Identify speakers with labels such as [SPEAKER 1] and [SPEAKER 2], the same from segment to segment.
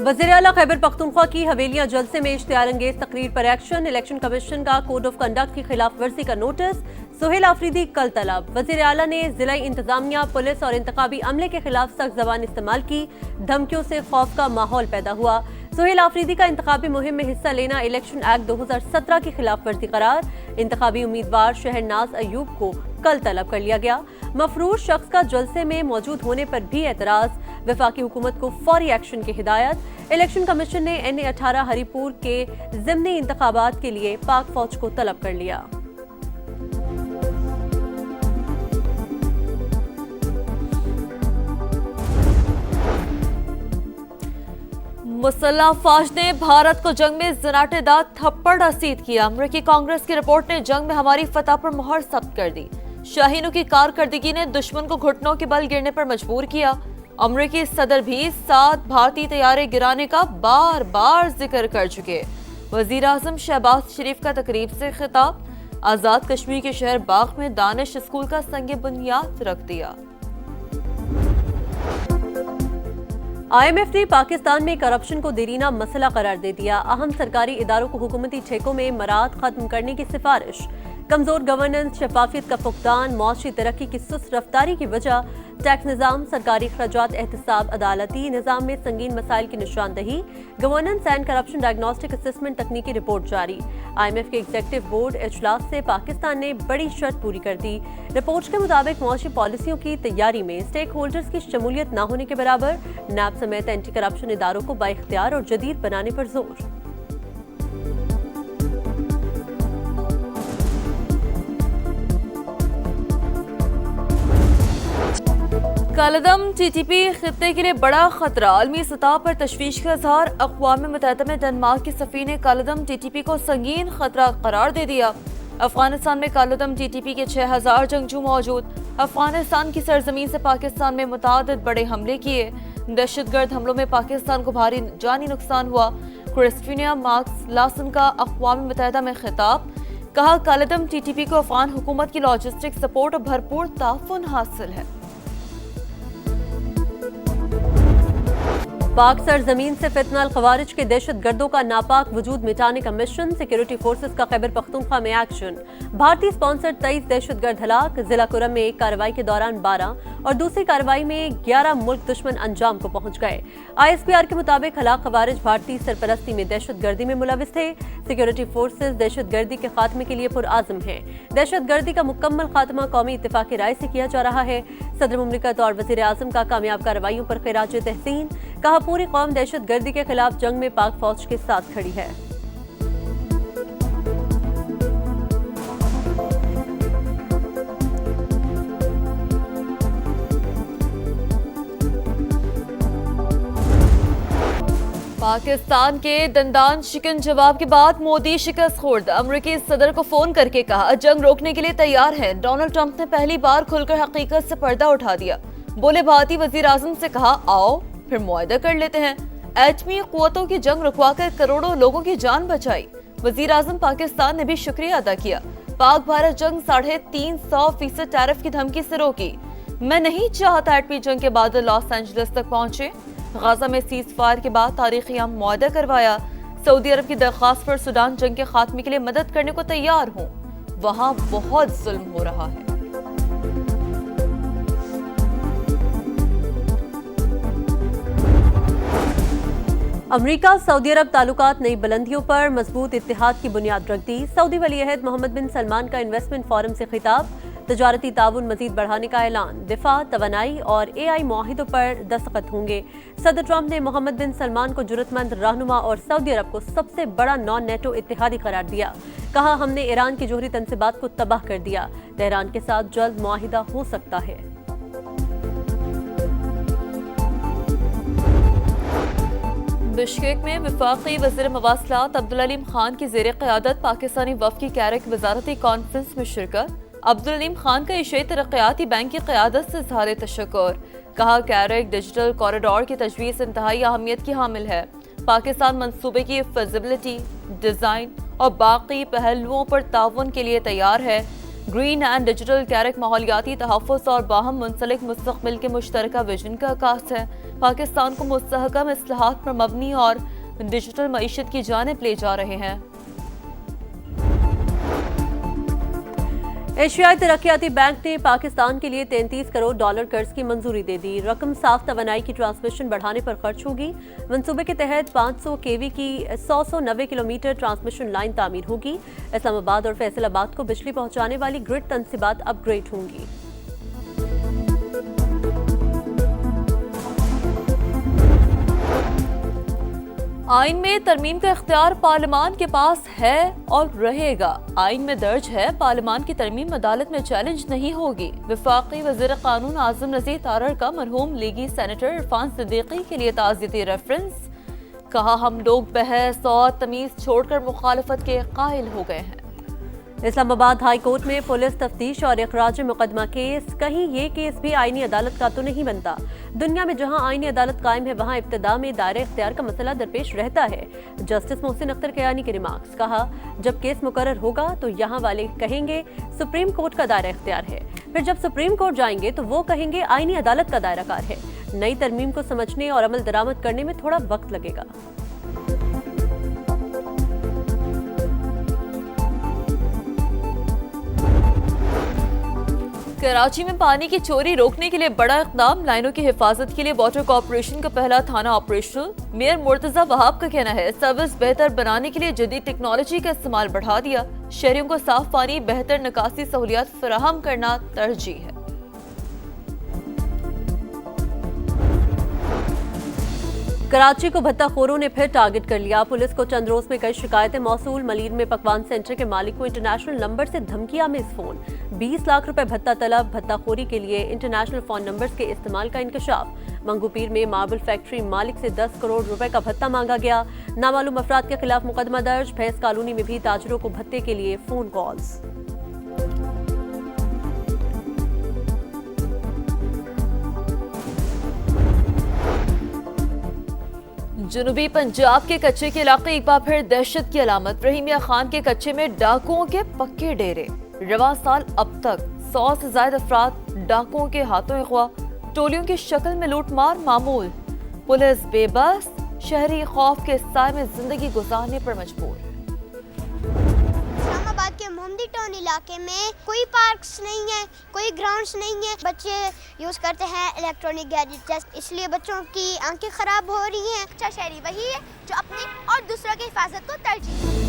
[SPEAKER 1] वज़ीर आला खैबर पख्तूनख्वा की हवेलियां जलसे में इश्तिहार अंगेज तकरीर पर एक्शन। इलेक्शन कमीशन का कोड ऑफ कंडक्ट की खिलाफ वर्जी का नोटिस। सुहेल आफरीदी कल तलब। वज़ीर आला ने जिला इंतजामिया, पुलिस और इंतखाबी अमले के खिलाफ सख्त जबान इस्तेमाल की। धमकियों से खौफ का माहौल पैदा हुआ। सुहेल आफरीदी का इंतखाबी मुहिम में हिस्सा लेना इलेक्शन एक्ट 2017 की खिलाफ वर्जी करार। इंतखाबी उम्मीदवार शहरनाज अयूब को कल तलब कर लिया गया। मफरूज शख्स का जलसे में मौजूद होने पर भी एतराज। वफाकी हुकूमत को फौरी एक्शन की हिदायत। इलेक्शन कमीशन ने NA-18 हरीपुर के ज़िमनी इंतखाबात के लिए पाक फौज को तलब कर लिया।
[SPEAKER 2] मुसल्लह फौज ने भारत को जंग में ज़नाटेदार थप्पड़ रसीद किया। अमरीकी कांग्रेस की रिपोर्ट ने जंग में हमारी फतह पर मोहर सब्त कर दी। शाहीनों की कारकर्दगी ने दुश्मन को घुटनों के बल गिरने पर मजबूर किया। अमरीकी सदर भी 7 भारतीय तैयारे गिराने का बार बार जिक्र कर चुके। वजीर आजम शहबाज शरीफ का तकरीब से खिताब। आजाद कश्मीर के शहर बाग में दानिश स्कूल का संग बुनियाद रख दिया।
[SPEAKER 1] IMF ने पाकिस्तान में करप्शन को देरीना मसला करार दे दिया। अहम सरकारी इदारों को हुकूमती ठेकों में मराद खत्म करने की सिफारिश। कमजोर गवर्नेंस, शफाफियत का फुकदान, मौशी तरक्की की सुस्त रफ्तारी की वजह। टैक्स निज़ाम, सरकारी खर्चात एहतसाब, अदालती निज़ाम में संगीन मसाइल की निशानदही। Governance and corruption diagnostic assessment तकनीकी रिपोर्ट जारी। IMF के एग्जीक्यूटिव बोर्ड इजलास से पाकिस्तान ने बड़ी शर्त पूरी कर दी। रिपोर्ट के मुताबिक मौशी पॉलिसियों की तैयारी में स्टेक होल्डर्स की शमूलियत न होने के बराबर। NAB समेत एंटी करप्शन इदारों को बाइख्तियार और जदीद बनाने पर जोर।
[SPEAKER 2] कालदम TTP खित्ते के लिए बड़ा खतरा। आलमी सतह पर तशवीश का इजहार। अक़वाम मुत्तहिदा में डेनमार्क के सफ़ीर ने कालदम TTP को संगीन खतरा करार दे दिया। अफगानिस्तान में कालदम TTP के 6000 जंगजू मौजूद। अफगानिस्तान की सरजमीन से पाकिस्तान में मुतादिद बड़े हमले किए। दहशतगर्द हमलों में पाकिस्तान को भारी जानी नुकसान हुआ। क्रिस्टीना मार्क्स लासन का अक़वाम मुत्तहिदा में खिताब। कहा, कालदम TTP को अफगान हुकूमत की लॉजिस्टिक सपोर्ट और भरपूर ताउन हासिल है।
[SPEAKER 1] पाक सरजमीन से फितना खवारिज के दहशत गर्दों का नापाक वजूद मिटाने का मिशन। सिक्योरिटी फोर्सेस का खैबर पख्तूनख्वा में एक्शन। भारतीय स्पॉन्सर 23 दहशतगर्द हलाक। जिला कुरम में एक कार्रवाई के दौरान 12 और दूसरी कार्रवाई में 11 मुल्क दुश्मन अंजाम को पहुंच गए। ISPR के मुताबिक हलाक खवारिज भारतीय सरपरस्ती में दहशत गर्दी में मुलविस थे। सिक्योरिटी फोर्सेस दहशत गर्दी के खात्मे के लिए पुरआज़म है। दहशत गर्दी का मुकम्मल खात्मा कौमी इत्तेफाक राय से किया जा रहा है। सदर मुमलिकत और वज़ीर आज़म का कामयाब कार्रवाइयों पर खिराज तहसीन। कहा, पूरी कौम दहशत गर्दी के खिलाफ जंग में पाक फौज के साथ खड़ी है।
[SPEAKER 2] पाकिस्तान के दंदान शिकन जवाब के बाद मोदी शिकस्त खुर्द। अमरीकी सदर को फोन करके कहा, जंग रोकने के लिए तैयार है। डोनाल्ड ट्रंप ने पहली बार खुलकर हकीकत से पर्दा उठा दिया। बोले भारतीय वजीर आजम से कहा, आओ फिर मुआहदा कर लेते हैं। एटमी कुव्वतों की जंग रुकवाकर करोड़ों लोगों की जान बचाई। वजीर आजम पाकिस्तान ने भी शुक्रिया अदा किया। पाक भारत जंग 350% टैरिफ की धमकी से रोकी। मैं नहीं चाहता एटमी जंग के बादल लॉस एंजलिस तक पहुंचे। गाजा में सीज फायर के बाद तारीखी मुआहदा करवाया। सऊदी अरब की दरख्वास्त पर सूडान जंग के खात्मे के लिए मदद करने को तैयार हूँ। वहां बहुत जुल्म हो रहा है।
[SPEAKER 1] अमरीका सऊदी अरब ताल्लुकात नई बुलंदियों पर। मजबूत इत्तेहाद की बुनियाद रख दी। सऊदी वली अहद मोहम्मद बिन सलमान का इन्वेस्टमेंट फोरम से खिताब। तजारती ताउन मजीद बढ़ाने का ऐलान। दिफा, तवानाई और AI मुआहिदों पर दस्तखत होंगे। सदर ट्रंप ने मोहम्मद बिन सलमान को जुर्रतमंद रहनुमा और सऊदी अरब को सबसे बड़ा नॉन नेटो इत्तेहादी करार दिया। कहा, हमने ईरान की जोहरी तनसीबात को तबाह कर दिया। तेहरान के साथ जल्द मुआहिदा हो सकता है।
[SPEAKER 2] बिश्केक में वफाकी वज़ीर मवासलात अब्दुल अलीम खान की ज़ेर क़यादत पाकिस्तानी वफ़द की कैरक वज़ारती कॉन्फ्रेंस में शिरकत। अब्दुल अलीम खान का एशियाई तरक्याती बैंक की क़यादत से इज़हार तशक्कुर। कहा, कैरक डिजिटल कॉरिडोर की तजवीज़ इंतहाई अहमियत की हामिल है। पाकिस्तान मंसूबे की फिजिबिलिटी, डिज़ाइन और बाकी पहलुओं पर ताउन के लिए तैयार है। ग्रीन एंड डिजिटल कैरिक माहौलियाती तहफ़्फ़ुज़ और बाहम मुंसलिक मुस्तक़बिल के मुश्तरका विजन का आकाश है। पाकिस्तान को मुस्तहकम इस्लाहात पर मबनी और डिजिटल मईशत की जानिब ले जा रहे हैं।
[SPEAKER 1] एशियाई तरक्याती बैंक ने पाकिस्तान के लिए $33 करोड़ कर्ज की मंजूरी दे दी। रकम साफ तवानाई की ट्रांसमिशन बढ़ाने पर खर्च होगी। मंसूबे के तहत 500 kV की 190 किलोमीटर ट्रांसमिशन लाइन तामीर होगी। इस्लामाबाद और फैसलाबाद को बिजली पहुंचाने वाली ग्रिड तनसीबात अपग्रेड होंगी।
[SPEAKER 2] आइन में तरमीम का इख्तियार पार्लियामान के पास है और रहेगा। आइन में दर्ज है, पार्लियामान की तरमीम अदालत में चैलेंज नहीं होगी। वफाकी वज़ीर कानून आज़म नज़ीर तारड़ का मरहूम लीगी सेनेटर इरफान सिद्दीकी के लिए ताज़ियती रेफरेंस। कहा, हम लोग बहस और तमीज़ छोड़कर मुखालफत के कायल हो गए हैं।
[SPEAKER 1] इस्लामाबाद हाई कोर्ट में पुलिस तफ्तीश और इखराज मुकदमा केस। कहीं ये केस भी आईनी अदालत का तो नहीं बनता। दुनिया में जहां आईनी अदालत कायम है वहां इब्तिदा में दायरे इख्तियार का मसला दरपेश रहता है। जस्टिस मोहसिन अख्तर कयानी के रिमार्क्स। कहा, जब केस मुकर्रर होगा तो यहाँ वाले कहेंगे सुप्रीम कोर्ट का दायरा इख्तियार है, फिर जब सुप्रीम कोर्ट जाएंगे तो वो कहेंगे आईनी अदालत का दायरा कार है। नई तरमीम को समझने और अमल दरामद करने में थोड़ा वक्त लगेगा।
[SPEAKER 2] कराची में पानी की चोरी रोकने के लिए बड़ा इक़दाम। लाइनों की हिफाजत के लिए वाटर कॉर्पोरेशन का पहला थाना ऑपरेशनल। मेयर मुर्तजा वहाब का कहना है, सर्विस बेहतर बनाने के लिए जदीद टेक्नोलॉजी का इस्तेमाल बढ़ा दिया। शहरियों को साफ पानी, बेहतर निकासी सहूलियात फराहम करना तरजीह है।
[SPEAKER 1] कराची को भत्ताखोरों ने फिर टारगेट कर लिया। पुलिस को चंद रोज में कई शिकायतें मौसूल। मलीर में पकवान सेंटर के मालिक को इंटरनेशनल नंबर से धमकियां मिस फोन। 20 लाख रुपए भत्ता तलब। भत्ताखोरी के लिए इंटरनेशनल फोन नंबर्स के इस्तेमाल का इंकशाफ। मंगूपीर में मार्बल फैक्ट्री मालिक से 10 करोड़ रुपए का भत्ता मांगा गया। नामालूम अफराद के खिलाफ मुकदमा दर्ज। भैंस कॉलोनी में भी ताजरों को भत्ते के लिए फोन कॉल्स।
[SPEAKER 2] जनूबी पंजाब के कच्चे के इलाके एक बार फिर दहशत की अलामत। रहीमिया खान के कच्चे में डाकुओं के पक्के डेरे। रवां साल अब तक 100 से ज्यादा अफराद डाकुओं के हाथों अगवा। टोलियों की शक्ल में लूटमार मामूल। पुलिस बेबस, शहरी खौफ के साए में जिंदगी गुजारने पर मजबूर।
[SPEAKER 3] इस्लामाबाद के मोहम्मदी टाउन इलाके में कोई पार्क्स नहीं है, कोई ग्राउंड्स नहीं है। बच्चे यूज करते हैं इलेक्ट्रॉनिक गैजेट्स, इसलिए बच्चों की आंखें खराब हो रही हैं। अच्छा शहरी वही है जो अपनी और दूसरों की हिफाजत को तरजीह।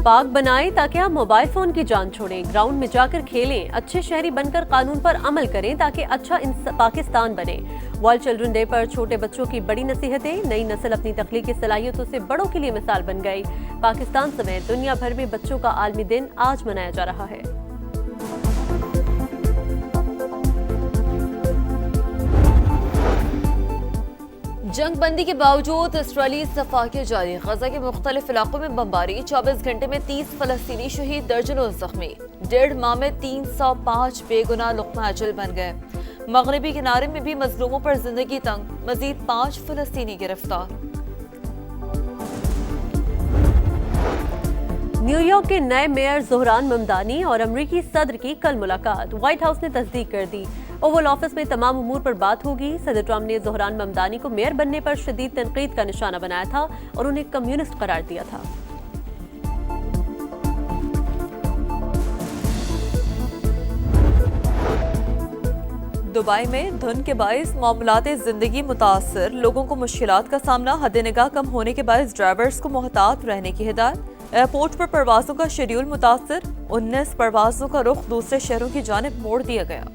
[SPEAKER 1] पार्क बनाएं ताकि आप मोबाइल फोन की जान छोड़ें। ग्राउंड में जाकर खेलें। अच्छे शहरी बनकर कानून पर अमल करें ताकि अच्छा पाकिस्तान बने। वर्ल्ड चिल्ड्रन डे पर छोटे बच्चों की बड़ी नसीहतें। नई नस्ल अपनी तख्लीकी सलाहियतों से बड़ों के लिए मिसाल बन गई। पाकिस्तान समेत दुनिया भर में बच्चों का आलमी दिन आज मनाया जा रहा है।
[SPEAKER 2] जंग बंदी के बावजूद इसराइली सफाकियां जारी। गजा के मुख्तलिफ इलाकों में बमबारी। 24 घंटे में 30 फलस्तीनी शहीद, दर्जनों जख्मी। 1.5 माह में 305 बेगुनाह लुक़मा अजल बन गए। मगरबी किनारे में भी मजलूमों पर जिंदगी तंग। मजीद 5 फलस्तीनी गिरफ्तार।
[SPEAKER 1] न्यूयॉर्क के नए मेयर ज़ोहरान ममदानी और अमरीकी सदर की कल मुलाकात। व्हाइट हाउस ने तस्दीक कर दी। ओवल ऑफिस में तमाम उमूर पर बात होगी। सदर ट्रंप ने ज़ोहरान ममदानी को मेयर बनने पर शदीद तनकीद का निशाना बनाया था और उन्हें कम्युनिस्ट करार दिया था।
[SPEAKER 2] दुबई में धुंध के बायस मामलाते जिंदगी मुतासर। लोगों को मुश्किलात का सामना। हद निगाह कम होने के बायस ड्राइवर्स को मोहतात रहने की हिदायत। एयरपोर्ट पर परवाजों का शेड्यूल मुतासर। 19 परवाजों का रुख दूसरे शहरों की जानिब मोड़ दिया गया।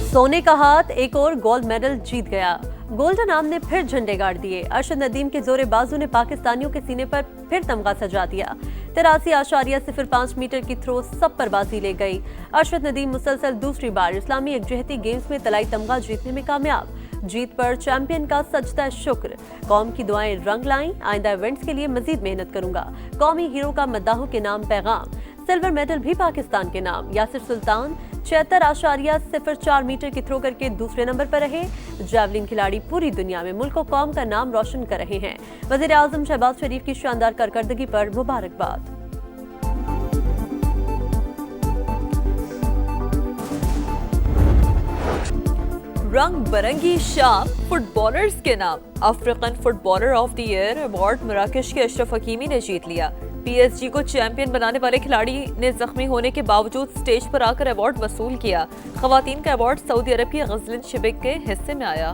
[SPEAKER 1] सोने का हाथ एक और गोल्ड मेडल जीत गया। गोल्डन आर्म ने फिर झंडे गाड़ दिए। अरशद नदीम के जोरे बाजू ने पाकिस्तानियों के सीने पर फिर तमगा सजा दिया। 83.05 मीटर की थ्रो सब पर बाजी ले गई। अरशद नदीम मुसलसल दूसरी बार इस्लामी यकजहती गेम्स में तलाई तमगा जीतने में कामयाब। जीत पर चैंपियन का सजदा शुक्र। कौम की दुआएं रंग लाईं। आइंदा इवेंट्स के लिए मजीद मेहनत करूंगा। कौमी हीरो का मद्दाहों के नाम पैगाम। सिल्वर मेडल भी पाकिस्तान के नाम। यासिर सुल्तान 76.04 मीटर की थ्रो करके दूसरे नंबर पर रहे। जैवलिन खिलाड़ी पूरी दुनिया में मुल्क और कौम का नाम रोशन कर रहे हैं। वज़ीर आज़म शहबाज शरीफ की शानदार कारकर्दगी पर मुबारकबाद।
[SPEAKER 2] रंग बरंगी शाम फुटबॉलर्स के नाम। African footballer of the year award Marrakesh के अशरफ हकीमी ने जीत लिया। पीएसजी को चैंपियन बनाने वाले खिलाड़ी ने जख्मी होने के बावजूद स्टेज पर आकर अवार्ड वसूल किया। खवातीन का अवार्ड सऊदी अरब की गजलिन शिबिक के हिस्से में आया।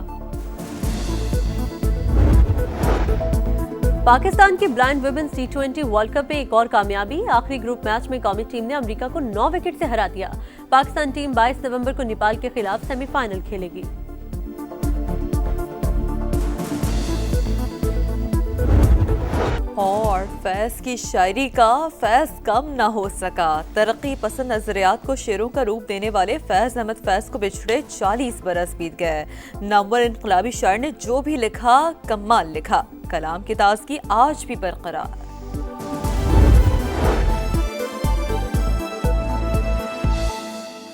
[SPEAKER 1] पाकिस्तान की blind women's T20 world cup में एक और कामयाबी। आखिरी ग्रुप मैच में कौमी टीम ने अमेरिका को 9 विकेट से हरा दिया। पाकिस्तान टीम 22 नवंबर को नेपाल के खिलाफ सेमीफाइनल खेलेगी।
[SPEAKER 2] और फैज की शायरी का फैज कम ना हो सका। तरक्की पसंद नजरियात को शेरों का रूप देने वाले फैज अहमद फैज को बिछड़े 40 बरस बीत गए। नामवर इनकलाबी शायर ने जो भी लिखा कमाल लिखा। कलाम की ताजगी आज भी बरकरार।